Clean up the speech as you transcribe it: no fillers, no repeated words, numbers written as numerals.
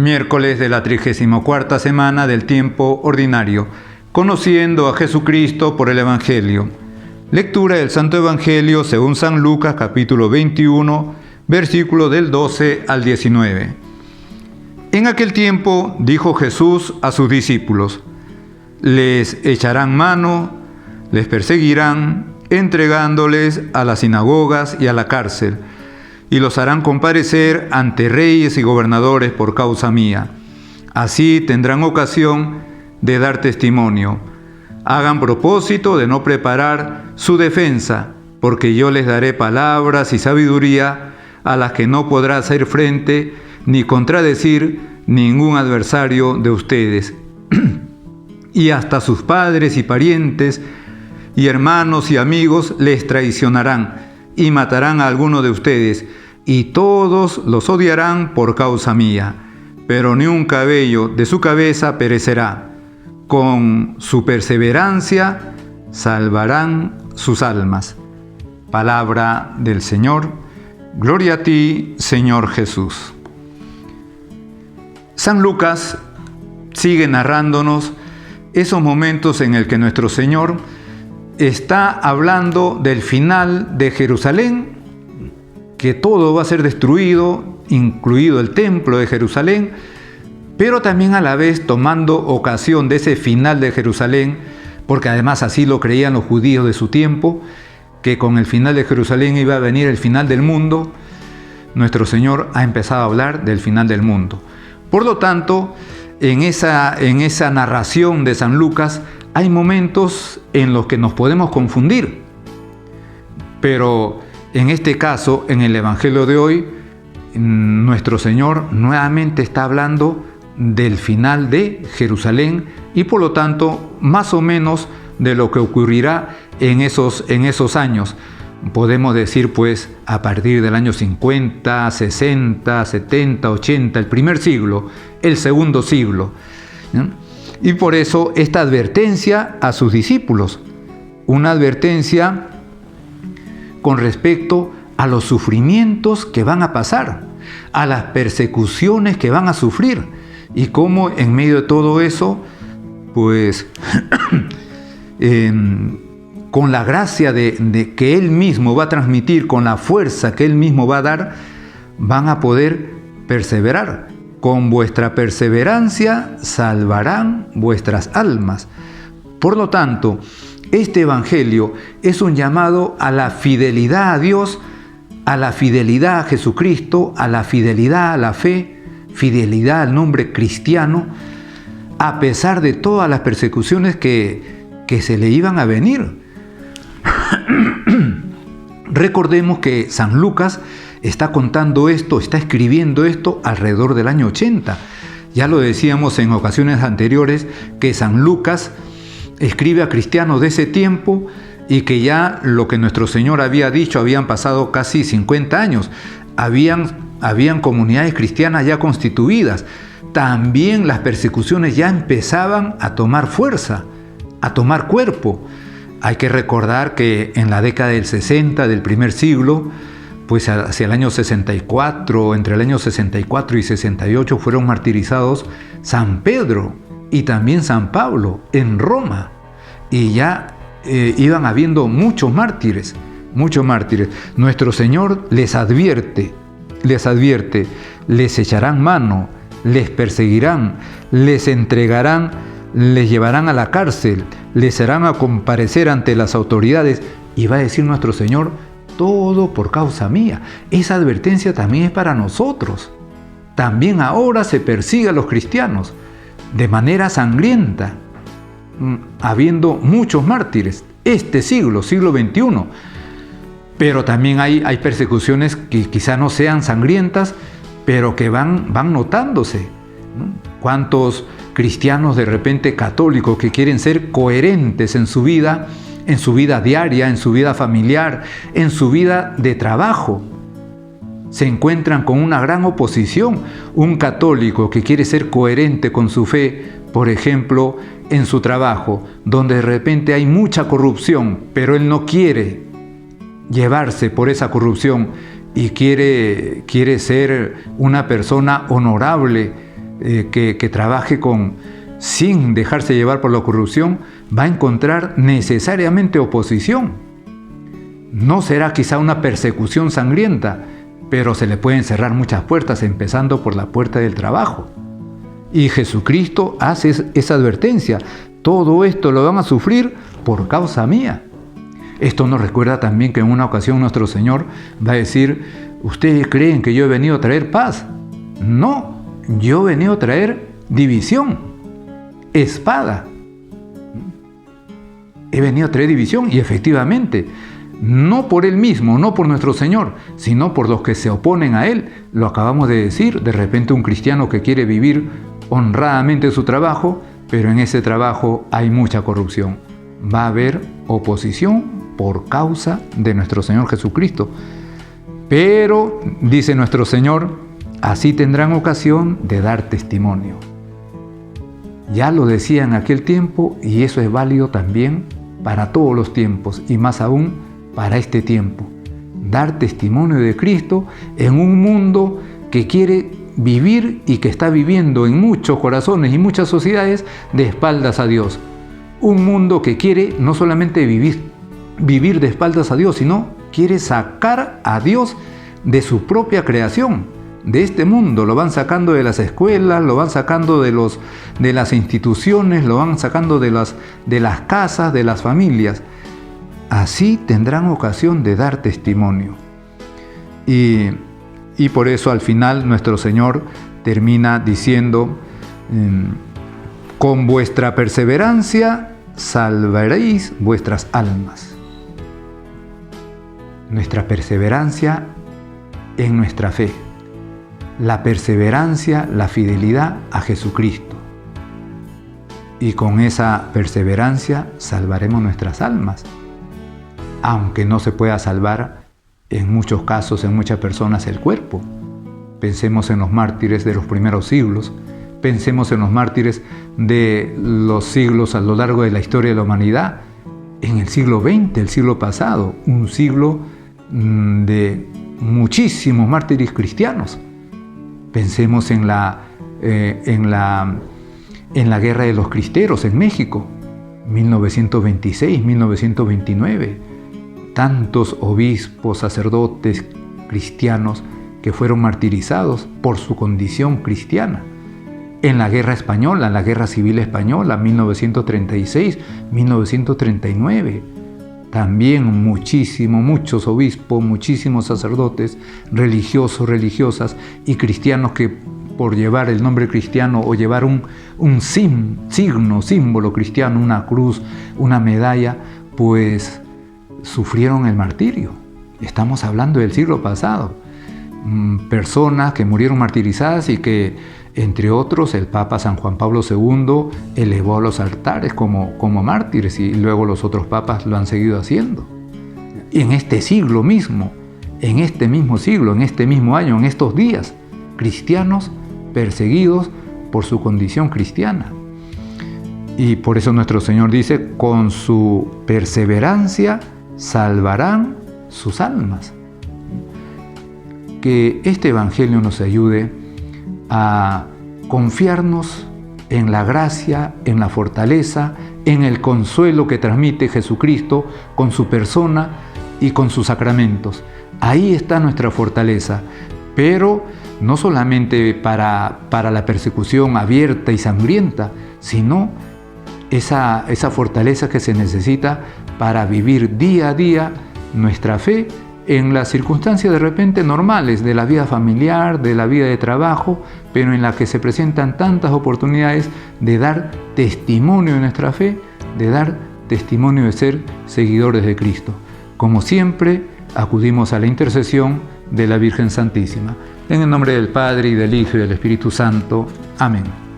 Miércoles de la 34ª semana del tiempo ordinario, conociendo a Jesucristo por el Evangelio. Lectura del Santo Evangelio según San Lucas, capítulo 21, versículo del 12 al 19. En aquel tiempo dijo Jesús a sus discípulos: les echarán mano, les perseguirán, entregándoles a las sinagogas y a la cárcel, y los harán comparecer ante reyes y gobernadores por causa mía. Así tendrán ocasión de dar testimonio. Hagan propósito de no preparar su defensa, porque yo les daré palabras y sabiduría a las que no podrá hacer frente ni contradecir ningún adversario de ustedes. Y hasta sus padres y parientes y hermanos y amigos les traicionarán y matarán a alguno de ustedes, y todos los odiarán por causa mía, pero ni un cabello de su cabeza perecerá. Con su perseverancia salvarán sus almas. Palabra del Señor. Gloria a ti, Señor Jesús. San Lucas sigue narrándonos esos momentos en el que nuestro Señor está hablando del final de Jerusalén, que todo va a ser destruido, incluido el templo de Jerusalén, pero también a la vez tomando ocasión de ese final de Jerusalén, porque además así lo creían los judíos de su tiempo, que con el final de Jerusalén iba a venir el final del mundo. Nuestro Señor ha empezado a hablar del final del mundo. Por lo tanto, en esa narración de San Lucas hay momentos en los que nos podemos confundir, pero en este caso, en el Evangelio de hoy, nuestro Señor nuevamente está hablando del final de Jerusalén y por lo tanto más o menos de lo que ocurrirá en esos años. Podemos decir pues a partir del año 50, 60, 70, 80, el primer siglo, el segundo siglo, ¿no? Y por eso esta advertencia a sus discípulos, una advertencia con respecto a los sufrimientos que van a pasar, a las persecuciones que van a sufrir, y cómo en medio de todo eso, pues, con la gracia de que Él mismo va a transmitir, con la fuerza que Él mismo va a dar, van a poder perseverar. Con vuestra perseverancia salvarán vuestras almas. Por lo tanto, este Evangelio es un llamado a la fidelidad a Dios, a la fidelidad a Jesucristo, a la fidelidad a la fe, fidelidad al nombre cristiano, a pesar de todas las persecuciones que se le iban a venir. Recordemos que San Lucas está contando esto, está escribiendo esto alrededor del año 80. Ya lo decíamos en ocasiones anteriores que San Lucas escribe a cristianos de ese tiempo y que ya lo que nuestro Señor había dicho, habían pasado casi 50 años. Habían comunidades cristianas ya constituidas. También las persecuciones ya empezaban a tomar fuerza, a tomar cuerpo. Hay que recordar que en la década del 60 del primer siglo, pues hacia el año 64, entre el año 64 y 68 fueron martirizados San Pedro y también San Pablo en Roma, y ya iban habiendo muchos mártires. Nuestro Señor les advierte, les echarán mano, les perseguirán, les entregarán, les llevarán a la cárcel, les harán a comparecer ante las autoridades, y va a decir nuestro Señor: todo por causa mía. Esa advertencia también es para nosotros. También ahora se persigue a los cristianos de manera sangrienta, habiendo muchos mártires, este siglo XXI. Pero también hay persecuciones que quizá no sean sangrientas, pero que van notándose, ¿no? ¿Cuántos cristianos de repente católicos que quieren ser coherentes en su vida diaria, en su vida familiar, en su vida de trabajo, se encuentran con una gran oposición? Un católico que quiere ser coherente con su fe, por ejemplo, en su trabajo, donde de repente hay mucha corrupción, pero él no quiere llevarse por esa corrupción y quiere ser una persona honorable, que trabaje sin dejarse llevar por la corrupción, va a encontrar necesariamente oposición. No será quizá una persecución sangrienta, pero se le pueden cerrar muchas puertas, empezando por la puerta del trabajo. Y Jesucristo hace esa advertencia: todo esto lo van a sufrir por causa mía. Esto nos recuerda también que en una ocasión nuestro Señor va a decir: ¿ustedes creen que yo he venido a traer paz? No, yo he venido a traer división, espada. He venido a traer división, y efectivamente, no por Él mismo, no por nuestro Señor, sino por los que se oponen a Él. Lo acabamos de decir. De repente un cristiano que quiere vivir honradamente su trabajo, pero en ese trabajo hay mucha corrupción. Va a haber oposición por causa de nuestro Señor Jesucristo. Pero, dice nuestro Señor, así tendrán ocasión de dar testimonio. Ya lo decía en aquel tiempo, y eso es válido también para todos los tiempos, y más aún para este tiempo. Dar testimonio de Cristo en un mundo que quiere vivir y que está viviendo en muchos corazones y muchas sociedades de espaldas a Dios. Un mundo que quiere no solamente vivir de espaldas a Dios, sino quiere sacar a Dios de su propia creación, de este mundo. Lo van sacando de las escuelas, lo van sacando de las instituciones, lo van sacando de las casas, de las familias. Así tendrán ocasión de dar testimonio. Y por eso al final nuestro Señor termina diciendo: con vuestra perseverancia salvaréis vuestras almas. Nuestra perseverancia en nuestra fe. La perseverancia, la fidelidad a Jesucristo. Y con esa perseverancia salvaremos nuestras almas. Aunque no se pueda salvar en muchos casos, en muchas personas, el cuerpo. Pensemos en los mártires de los primeros siglos. Pensemos en los mártires de los siglos a lo largo de la historia de la humanidad. En el siglo XX, el siglo pasado, un siglo de muchísimos mártires cristianos. Pensemos en la Guerra de los Cristeros en México, 1926, 1929. Tantos obispos, sacerdotes cristianos que fueron martirizados por su condición cristiana. En la Guerra Española, en la Guerra Civil Española, 1936, 1939. También muchos obispos, muchísimos sacerdotes, religiosos, religiosas y cristianos que por llevar el nombre cristiano o llevar un símbolo cristiano, una cruz, una medalla, pues sufrieron el martirio. Estamos hablando del siglo pasado. Personas que murieron martirizadas y que, entre otros, el Papa San Juan Pablo II elevó a los altares como mártires, y luego los otros papas lo han seguido haciendo. Y en este siglo mismo, en este mismo siglo, en este mismo año, en estos días, cristianos perseguidos por su condición cristiana. Y por eso nuestro Señor dice: con su perseverancia salvarán sus almas. Que este Evangelio nos ayude a confiarnos en la gracia, en la fortaleza, en el consuelo que transmite Jesucristo con su persona y con sus sacramentos. Ahí está nuestra fortaleza, pero no solamente para la persecución abierta y sangrienta, sino esa fortaleza que se necesita para vivir día a día nuestra fe en las circunstancias de repente normales de la vida familiar, de la vida de trabajo, pero en la que se presentan tantas oportunidades de dar testimonio de nuestra fe, de dar testimonio de ser seguidores de Cristo. Como siempre, acudimos a la intercesión de la Virgen Santísima. En el nombre del Padre, y del Hijo, y del Espíritu Santo. Amén.